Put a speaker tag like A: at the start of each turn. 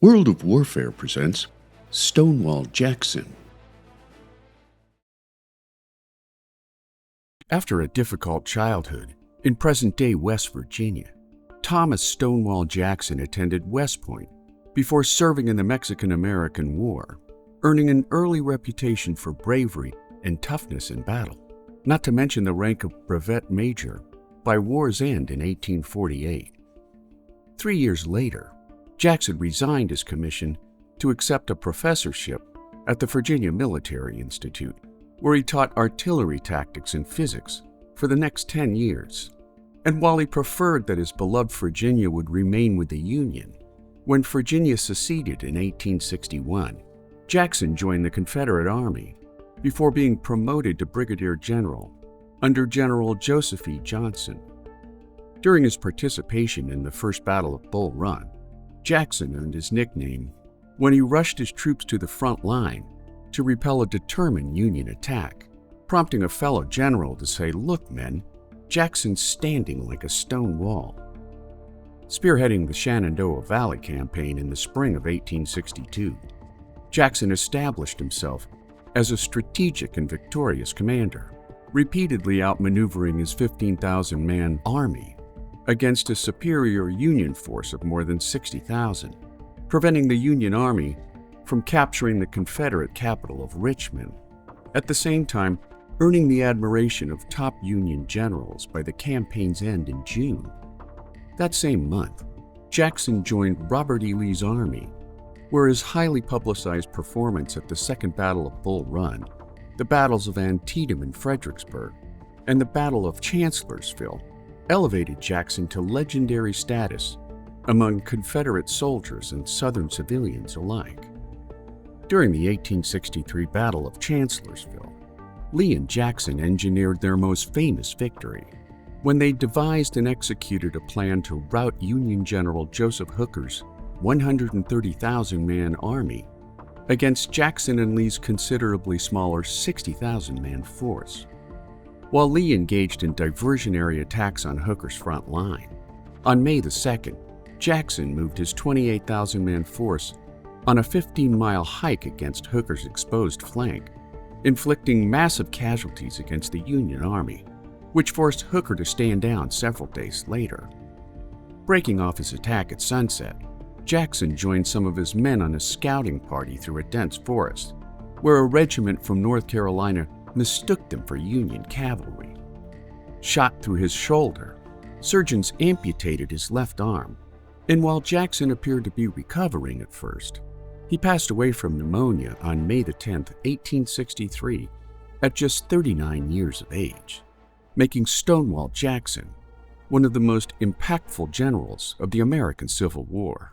A: World of Warfare presents Stonewall Jackson. After a difficult childhood in present-day West Virginia, Thomas Stonewall Jackson attended West Point before serving in the Mexican-American War, earning an early reputation for bravery and toughness in battle, not to mention the rank of brevet major by war's end in 1848. 3 years later, Jackson resigned his commission to accept a professorship at the Virginia Military Institute, where he taught artillery tactics and physics for the next 10 years. And while he preferred that his beloved Virginia would remain with the Union, when Virginia seceded in 1861, Jackson joined the Confederate Army before being promoted to brigadier general under General Joseph E. Johnston. During his participation in the First Battle of Bull Run, Jackson earned his nickname when he rushed his troops to the front line to repel a determined Union attack, prompting a fellow general to say, "Look, men, Jackson's standing like a stone wall." Spearheading the Shenandoah Valley campaign in the spring of 1862, Jackson established himself as a strategic and victorious commander, repeatedly outmaneuvering his 15,000-man army against a superior Union force of more than 60,000, preventing the Union Army from capturing the Confederate capital of Richmond, at the same time earning the admiration of top Union generals by the campaign's end in June. That same month, Jackson joined Robert E. Lee's army, where his highly publicized performance at the Second Battle of Bull Run, the battles of Antietam and Fredericksburg, and the Battle of Chancellorsville elevated Jackson to legendary status among Confederate soldiers and Southern civilians alike. During the 1863 Battle of Chancellorsville, Lee and Jackson engineered their most famous victory when they devised and executed a plan to rout Union General Joseph Hooker's 130,000-man army against Jackson and Lee's considerably smaller 60,000-man force. While Lee engaged in diversionary attacks on Hooker's front line, on May the 2nd, Jackson moved his 28,000-man force on a 15-mile hike against Hooker's exposed flank, inflicting massive casualties against the Union Army, which forced Hooker to stand down several days later. Breaking off his attack at sunset, Jackson joined some of his men on a scouting party through a dense forest, where a regiment from North Carolina mistook them for Union cavalry. Shot through his shoulder, surgeons amputated his left arm, and while Jackson appeared to be recovering at first, he passed away from pneumonia on May 10, 1863, at just 39 years of age, making Stonewall Jackson one of the most impactful generals of the American Civil War.